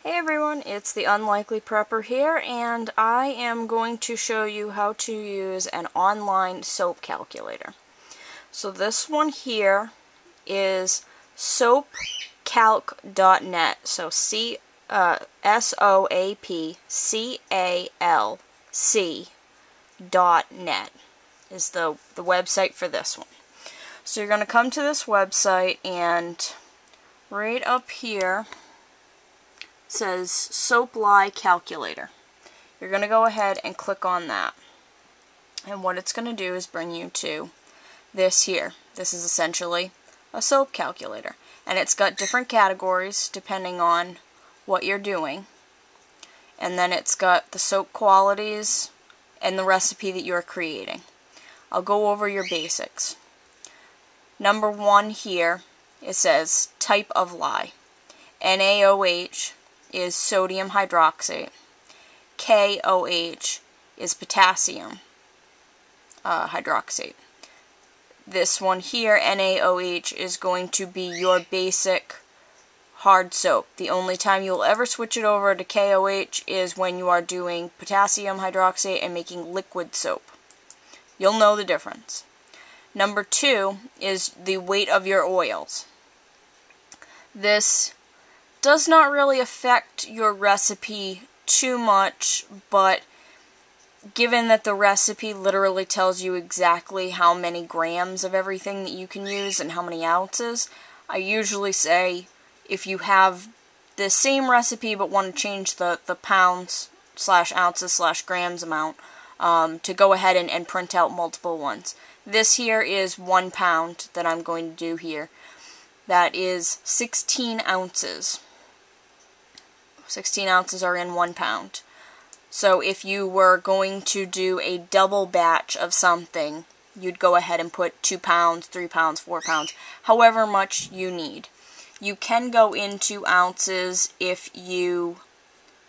Hey everyone, it's the Unlikely Prepper here, and I am going to show you how to use an online soap calculator. So this one here is SoapCalc.net, so SoapCalc.net is the website for this one. So you're going to come to this website, and right up here says Soap Lie Calculator. You're going to go ahead and click on that. And what it's going to do is bring you to this here. This is essentially a soap calculator. And it's got different categories depending on what you're doing. And then it's got the soap qualities and the recipe that you're creating. I'll go over your basics. Number 1 here, it says type of lye. NaOH is sodium hydroxide. KOH is potassium hydroxide. This one here, NaOH, is going to be your basic hard soap. The only time you'll ever switch it over to KOH is when you are doing potassium hydroxide and making liquid soap. You'll know the difference. Number 2 is the weight of your oils. This does not really affect your recipe too much, but given that the recipe literally tells you exactly how many grams of everything that you can use and how many ounces, I usually say if you have the same recipe but want to change the pounds / ounces / grams amount, to go ahead and print out multiple ones. This here is 1 pound that I'm going to do here. That is 16 ounces. 16 ounces are in 1 pound. So if you were going to do a double batch of something, you'd go ahead and put 2 pounds, 3 pounds, 4 pounds, however much you need. You can go into ounces if you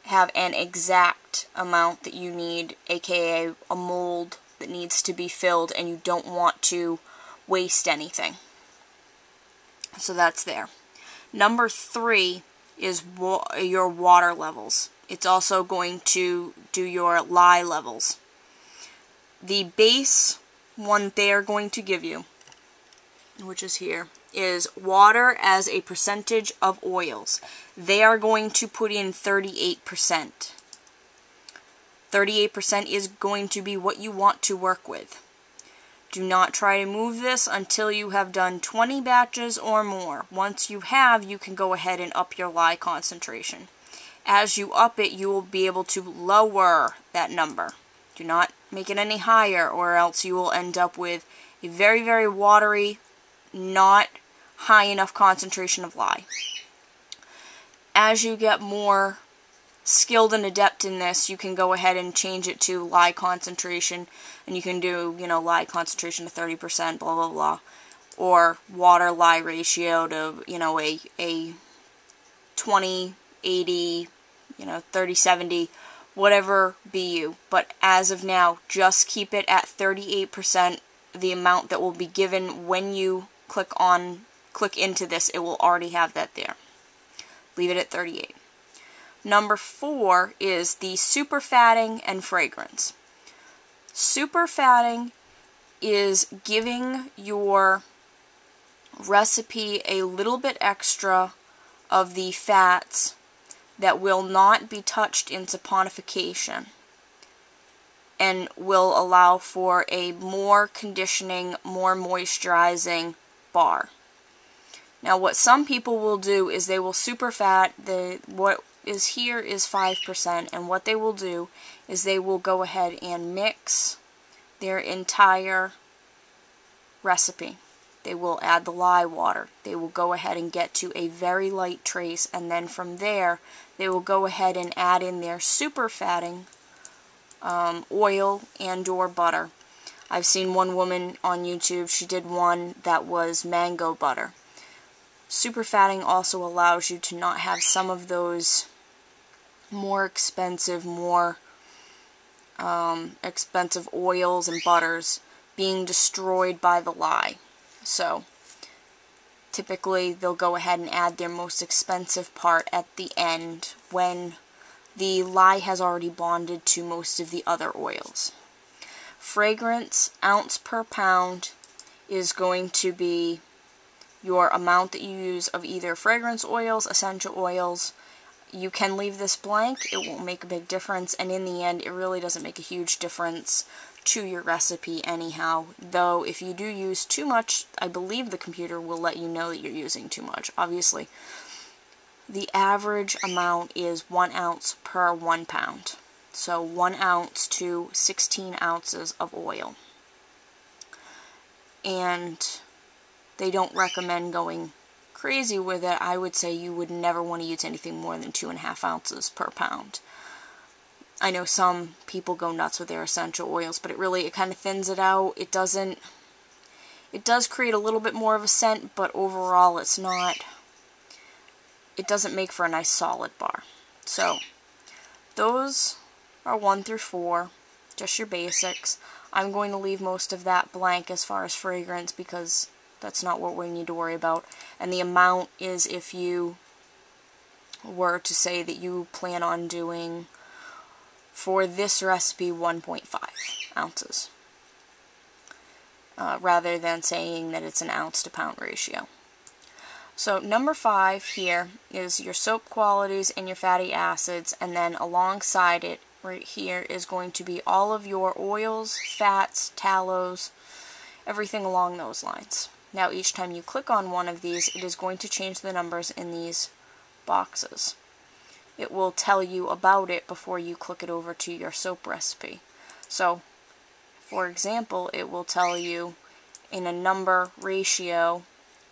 have an exact amount that you need, aka a mold that needs to be filled and you don't want to waste anything. So that's there. Number 3 is your water levels. It's also going to do your lye levels. The base one they are going to give you, which is here, is water as a percentage of oils. They are going to put in 38%. 38% is going to be what you want to work with. Do not try to move this until you have done 20 batches or more. Once you have, you can go ahead and up your lye concentration. As you up it, you will be able to lower that number. Do not make it any higher, or else you will end up with a very, very watery, not high enough concentration of lye. As you get more skilled and adept in this, you can go ahead and change it to lye concentration, and you can do, lye concentration to 30%, blah, blah, blah, or water lye ratio to, a 20, 80, 30, 70, whatever be you. But as of now, just keep it at 38%, the amount that will be given when you click into this. It will already have that there. Leave it at 38. Number 4 is the superfatting and fragrance. Superfatting is giving your recipe a little bit extra of the fats that will not be touched in saponification and will allow for a more conditioning, more moisturizing bar. Now what some people will do is they will superfat what is here is 5%, and what they will do is they will go ahead and mix their entire recipe. They will add the lye water. They will go ahead and get to a very light trace, and then from there they will go ahead and add in their superfatting oil and or butter. I've seen one woman on YouTube, she did one that was mango butter. Superfatting also allows you to not have some of those more expensive, expensive oils and butters being destroyed by the lye. So Typically, they'll go ahead and add their most expensive part at the end when the lye has already bonded to most of the other oils. Fragrance, ounce per pound, is going to be your amount that you use of either fragrance oils, essential oils. You can leave this blank, it won't make a big difference, and in the end, it really doesn't make a huge difference to your recipe anyhow. Though, if you do use too much, I believe the computer will let you know that you're using too much. Obviously, the average amount is 1 ounce per 1 pound. So 1 ounce to 16 ounces of oil. And they don't recommend going crazy with it. I would say you would never want to use anything more than 2.5 ounces per pound. I know some people go nuts with their essential oils, but it kind of thins it out. It does create a little bit more of a scent, but overall it doesn't make for a nice solid bar. So those are 1 through 4, just your basics. I'm going to leave most of that blank as far as fragrance because that's not what we need to worry about. And the amount is if you were to say that you plan on doing, for this recipe, 1.5 ounces. Rather than saying that it's an ounce to pound ratio. So number 5 here is your soap qualities and your fatty acids, and then alongside it right here is going to be all of your oils, fats, tallows, everything along those lines. Now each time you click on one of these, it is going to change the numbers in these boxes. It will tell you about it before you click it over to your soap recipe. So, for example, it will tell you in a number ratio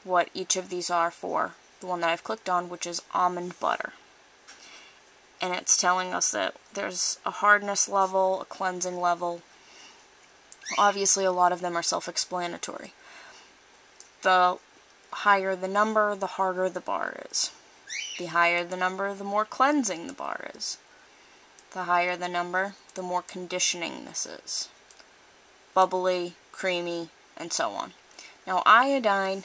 what each of these are for the one that I've clicked on, which is almond butter. And it's telling us that there's a hardness level, a cleansing level. Obviously, a lot of them are self-explanatory. The higher the number, the harder the bar is. The higher the number, the more cleansing the bar is. The higher the number, the more conditioning this is. Bubbly, creamy, and so on. Now, iodine,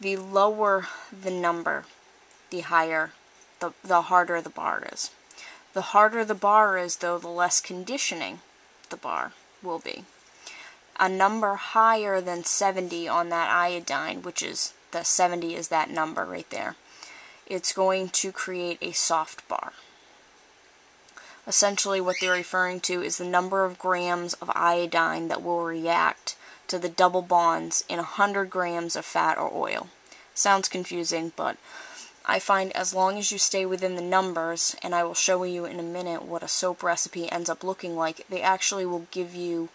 the lower the number, the higher, the harder the bar is. The harder the bar is, though, the less conditioning the bar will be. A number higher than 70 on that iodine, which is, the 70 is that number right there, it's going to create a soft bar. Essentially what they're referring to is the number of grams of iodine that will react to the double bonds in 100 grams of fat or oil. Sounds confusing, but I find as long as you stay within the numbers, and I will show you in a minute what a soap recipe ends up looking like, they actually will give you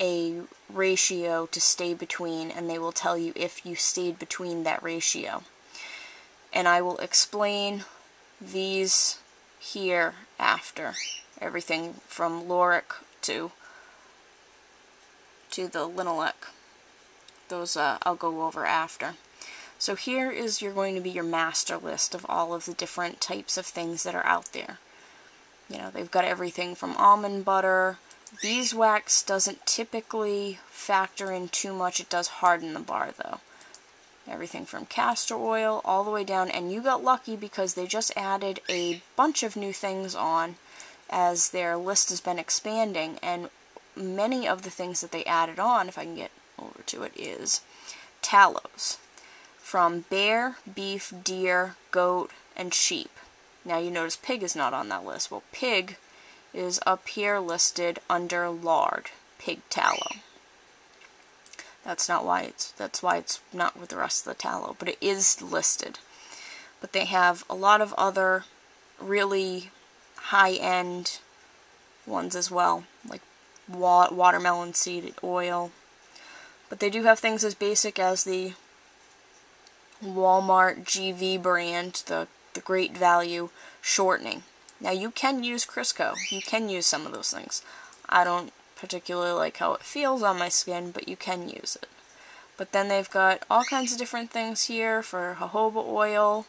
a ratio to stay between, and they will tell you if you stayed between that ratio. And I will explain these here after. Everything from lauric to the linoleic. Those I'll go over after. So here is going to be your master list of all of the different types of things that are out there. You know, they've got everything from almond butter. Beeswax doesn't typically factor in too much. It does harden the bar, though. Everything from castor oil all the way down, and you got lucky because they just added a bunch of new things on as their list has been expanding, and many of the things that they added on, if I can get over to it, is tallows from bear, beef, deer, goat, and sheep. Now you notice pig is not on that list. Well, pig is up here listed under lard, pig tallow. That's why it's not with the rest of the tallow, but it is listed. But they have a lot of other really high-end ones as well, like watermelon seed oil. But they do have things as basic as the Walmart GV brand, the Great Value shortening. Now you can use Crisco. You can use some of those things. I don't particularly like how it feels on my skin, but you can use it. But then they've got all kinds of different things here for jojoba oil,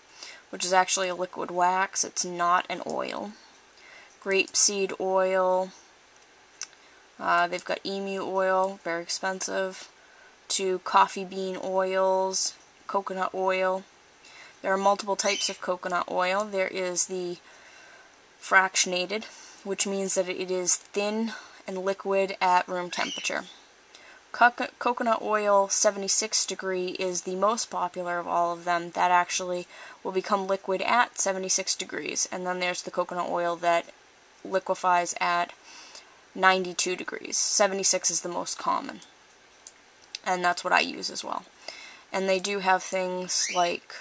which is actually a liquid wax. It's not an oil. Grapeseed oil. They've got emu oil, very expensive, to coffee bean oils, coconut oil. There are multiple types of coconut oil. There is the fractionated, which means that it is thin and liquid at room temperature. Coconut oil 76 degree is the most popular of all of them. That actually will become liquid at 76 degrees. And then there's the coconut oil that liquefies at 92 degrees. 76 is the most common. And that's what I use as well. And they do have things like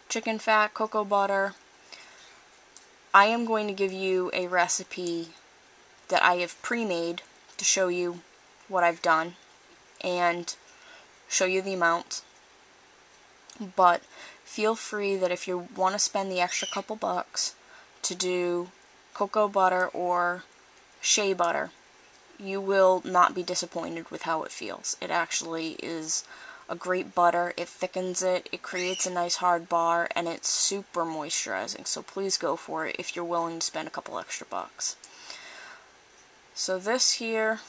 chicken fat, cocoa butter. I am going to give you a recipe that I have pre-made to show you what I've done and show you the amount. But feel free that if you want to spend the extra couple bucks to do cocoa butter or shea butter, you will not be disappointed with how it feels. It actually is a great butter. It thickens it, it creates a nice hard bar, and it's super moisturizing. So please go for it if you're willing to spend a couple extra bucks. So this here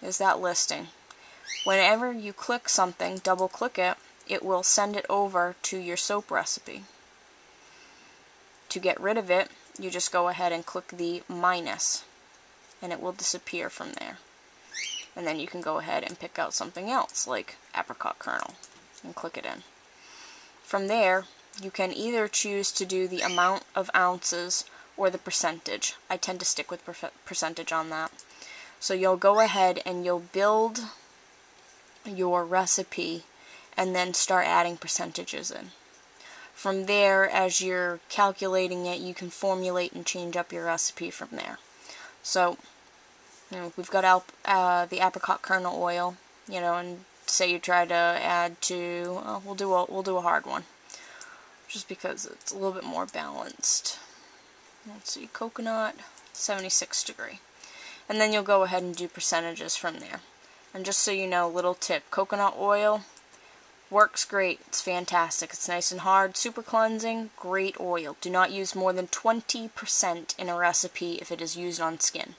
is that listing. Whenever you click something, double click it, it will send it over to your soap recipe. To get rid of it, you just go ahead and click the minus, and it will disappear from there. And then you can go ahead and pick out something else, like apricot kernel, and click it in. From there, you can either choose to do the amount of ounces or the percentage. I tend to stick with percentage on that. So you'll go ahead and you'll build your recipe and then start adding percentages in. From there, as you're calculating it, you can formulate and change up your recipe from there. So, we've got the apricot kernel oil, and say you try to add to, we'll do a hard one, just because it's a little bit more balanced. Let's see, coconut, 76 degree. And then you'll go ahead and do percentages from there. And just so you know, little tip, coconut oil works great. It's fantastic. It's nice and hard, super cleansing, great oil. Do not use more than 20% in a recipe if it is used on skin.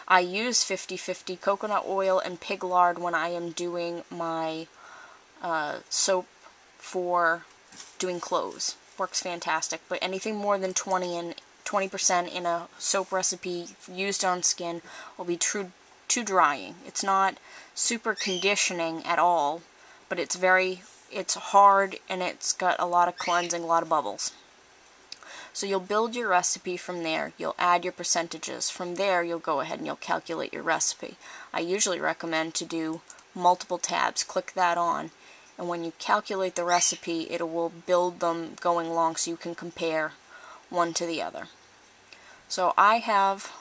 I use 50-50 coconut oil and pig lard when I am doing my soap for doing clothes. Works fantastic. But anything more than 20% in a soap recipe used on skin will be too drying. It's not super conditioning at all, but it's hard and it's got a lot of cleansing, a lot of bubbles. So you'll build your recipe from there. You'll add your percentages. From there, you'll go ahead and you'll calculate your recipe. I usually recommend to do multiple tabs. Click that on, and when you calculate the recipe, it will build them going along so you can compare one to the other. So I have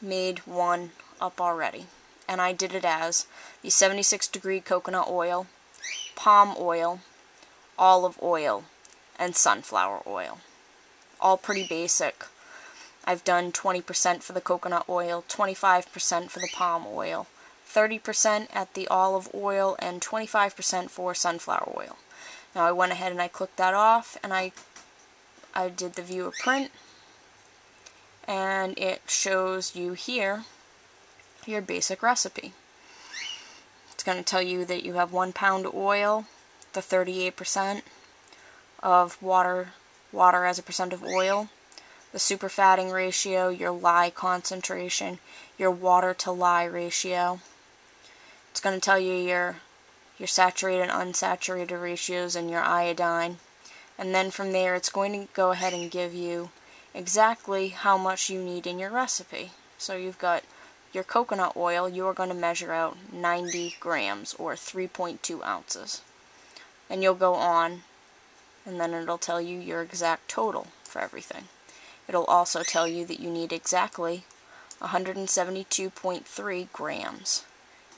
made one up already, and I did it as the 76 degree coconut oil, palm oil, olive oil, and sunflower oil. All pretty basic. I've done 20% for the coconut oil, 25% for the palm oil, 30% at the olive oil, and 25% for sunflower oil. Now I went ahead and I clicked that off, and I did the view a print, and it shows you here your basic recipe. It's going to tell you that you have 1 pound of oil, the 38% of water as a percent of oil, the superfatting ratio, your lye concentration, your water to lye ratio. It's going to tell you your saturated and unsaturated ratios and your iodine. And then from there, it's going to go ahead and give you exactly how much you need in your recipe. So you've got your coconut oil, you are going to measure out 90 grams or 3.2 ounces. And you'll go on, and then it'll tell you your exact total for everything. It'll also tell you that you need exactly 172.3 grams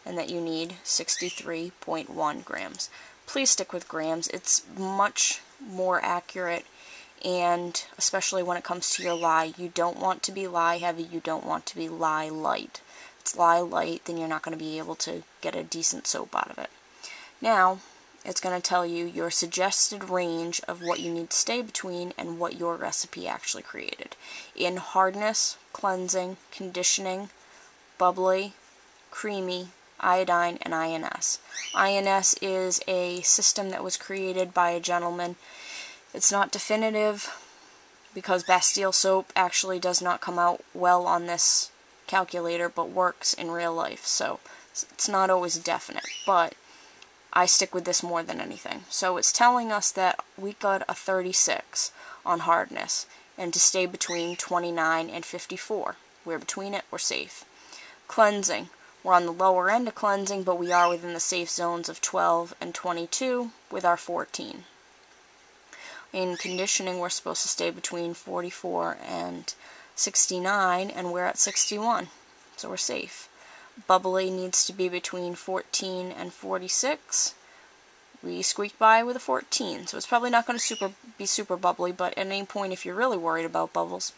and that you need 63.1 grams. Please stick with grams. It's much more accurate, and especially when it comes to your lye, you don't want to be lye heavy, you don't want to be lye light. If it's lye light, then you're not going to be able to get a decent soap out of it. Now, it's going to tell you your suggested range of what you need to stay between and what your recipe actually created. In hardness, cleansing, conditioning, bubbly, creamy, iodine, and INS. INS is a system that was created by a gentleman. It's not definitive because Bastille soap actually does not come out well on this calculator but works in real life, so it's not always definite, but I stick with this more than anything. So it's telling us that we got a 36 on hardness and to stay between 29 and 54. We're between it, we're safe. Cleansing. We're on the lower end of cleansing, but we are within the safe zones of 12 and 22 with our 14. In conditioning, we're supposed to stay between 44 and 69, and we're at 61, so we're safe. Bubbly needs to be between 14 and 46. We squeaked by with a 14, so it's probably not going to be super bubbly, but at any point if you're really worried about bubbles,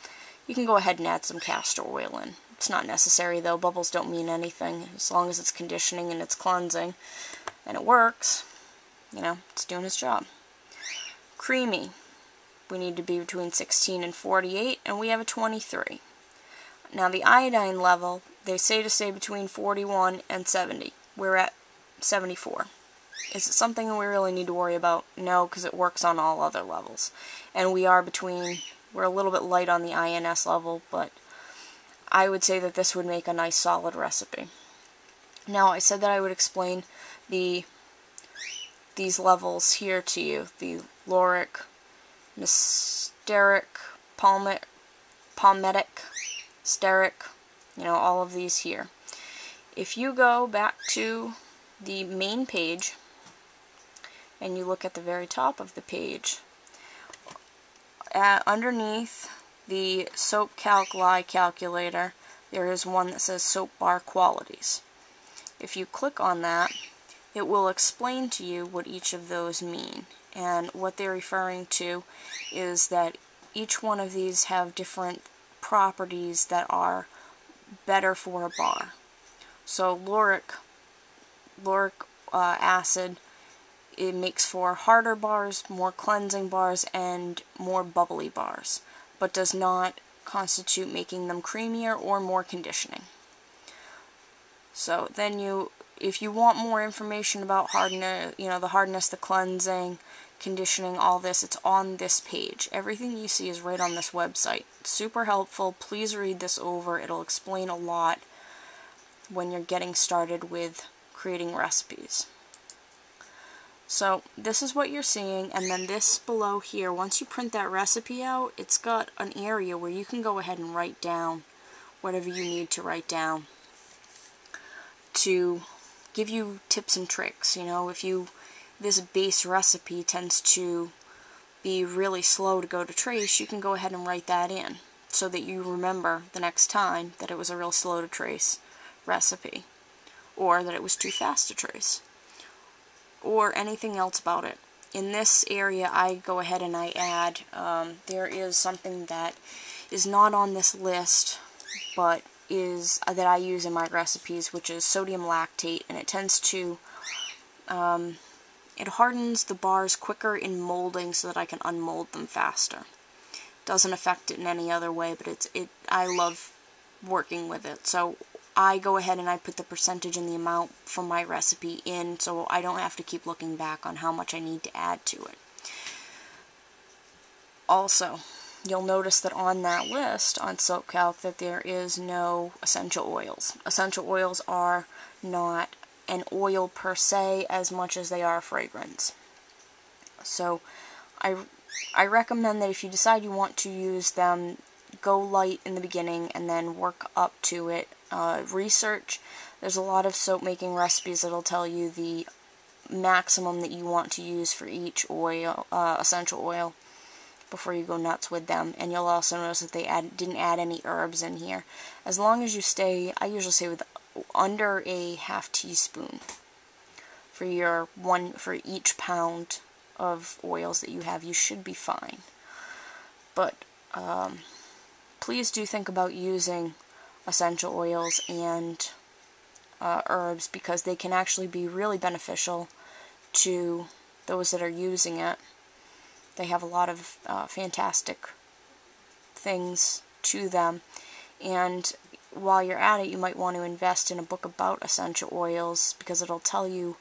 you can go ahead and add some castor oil in. It's not necessary though, bubbles don't mean anything. As long as it's conditioning and it's cleansing and it works, you know, it's doing its job. Creamy, we need to be between 16 and 48, and we have a 23. Now the iodine level, they say to stay between 41 and 70. We're at 74. Is it something we really need to worry about? No, because it works on all other levels. And we're a little bit light on the INS level, but I would say that this would make a nice solid recipe. Now, I said that I would explain these levels here to you. The lauric, mysteric, palmitic, steric, you know, all of these here. If you go back to the main page and you look at the very top of the page, underneath the SoapCalc lye calculator, there is one that says soap bar qualities. If you click on that, it will explain to you what each of those mean. And what they're referring to is that each one of these have different properties that are better for a bar. So lauric acid, it makes for harder bars, more cleansing bars, and more bubbly bars, but does not constitute making them creamier or more conditioning. So then if you want more information about hardness, you know, the hardness, the cleansing, conditioning, all this, it's on this page. Everything you see is right on this website. Super helpful. Please read this over. It'll explain a lot when you're getting started with creating recipes. So this is what you're seeing, and then this below here, once you print that recipe out, it's got an area where you can go ahead and write down whatever you need to write down to give you tips and tricks. You know, this base recipe tends to be really slow to go to trace, you can go ahead and write that in so that you remember the next time that it was a real slow to trace recipe, or that it was too fast to trace, or anything else about it. In this area, I go ahead and I add, there is something that is not on this list, but that I use in my recipes, which is sodium lactate, and it tends to, it hardens the bars quicker in molding so that I can unmold them faster. Doesn't affect it in any other way, but I love working with it. So I go ahead and I put the percentage and the amount from my recipe in, so I don't have to keep looking back on how much I need to add to it. Also, you'll notice that on that list on SoapCalc that there is no essential oils. Essential oils are not an oil per se as much as they are a fragrance. So I recommend that if you decide you want to use them, go light in the beginning and then work up to it. Research. There's a lot of soap making recipes that'll tell you the maximum that you want to use for each oil, essential oil, before you go nuts with them. And you'll also notice that they didn't add any herbs in here. As long as you stay, I usually say with under a ½ teaspoon for each pound of oils that you have, you should be fine. But please do think about using essential oils and herbs, because they can actually be really beneficial to those that are using it. They have a lot of fantastic things to them, and while you're at it, you might want to invest in a book about essential oils, because it'll tell you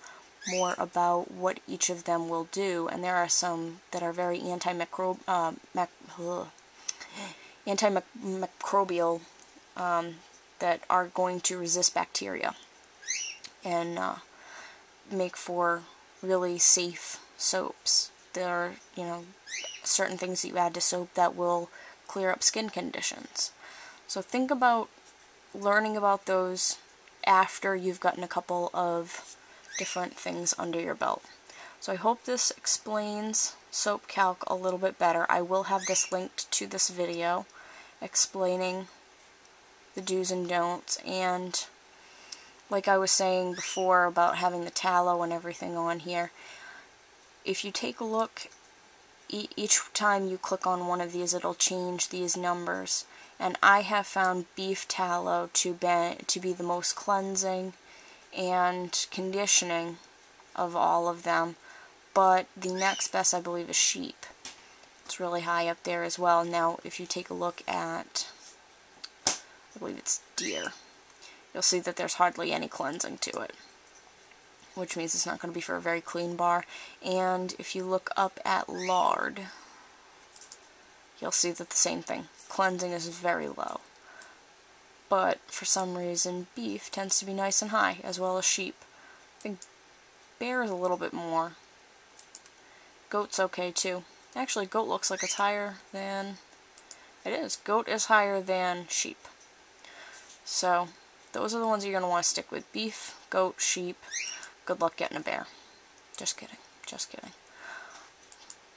more about what each of them will do. And there are some that are very antimicrobial that are going to resist bacteria and make for really safe soaps. There are, certain things that you add to soap that will clear up skin conditions. So think about learning about those after you've gotten a couple of different things under your belt. So I hope this explains SoapCalc a little bit better. I will have this linked to this video explaining the do's and don'ts, and like I was saying before about having the tallow and everything on here, if you take a look, each time you click on one of these, it'll change these numbers. And I have found beef tallow to be the most cleansing and conditioning of all of them. But the next best, I believe, is sheep. It's really high up there as well. Now, if you take a look at, I believe it's deer, you'll see that there's hardly any cleansing to it, which means it's not going to be for a very clean bar. And if you look up at lard, you'll see that the same thing. Cleansing is very low. But for some reason, beef tends to be nice and high, as well as sheep. I think bear is a little bit more. Goat's okay too. Actually, goat looks like it's higher than... It is. Goat is higher than sheep. So, those are the ones you're going to want to stick with. Beef, goat, sheep. Good luck getting a bear. Just kidding. Just kidding.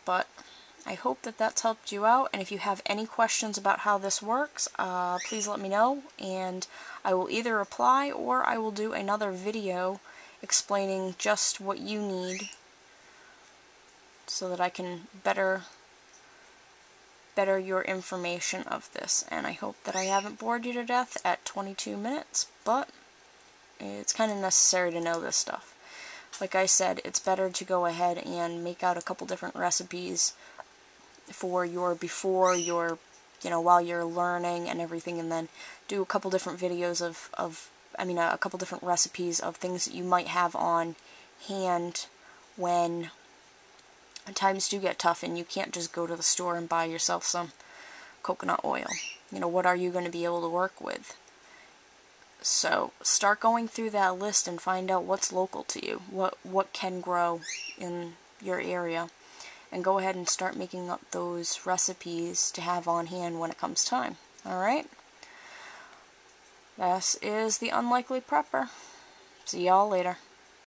But I hope that that's helped you out, and if you have any questions about how this works, please let me know, and I will either reply or I will do another video explaining just what you need so that I can better your information of this. And I hope that I haven't bored you to death at 22 minutes, but it's kind of necessary to know this stuff. Like I said, it's better to go ahead and make out a couple different recipes for your before your, while you're learning and everything, and then do a couple different videos a couple different recipes of things that you might have on hand when times do get tough and you can't just go to the store and buy yourself some coconut oil. What are you going to be able to work with? So start going through that list and find out what's local to you, what can grow in your area, and go ahead and start making up those recipes to have on hand when it comes time. Alright? This is the Unlikely Prepper. See y'all later.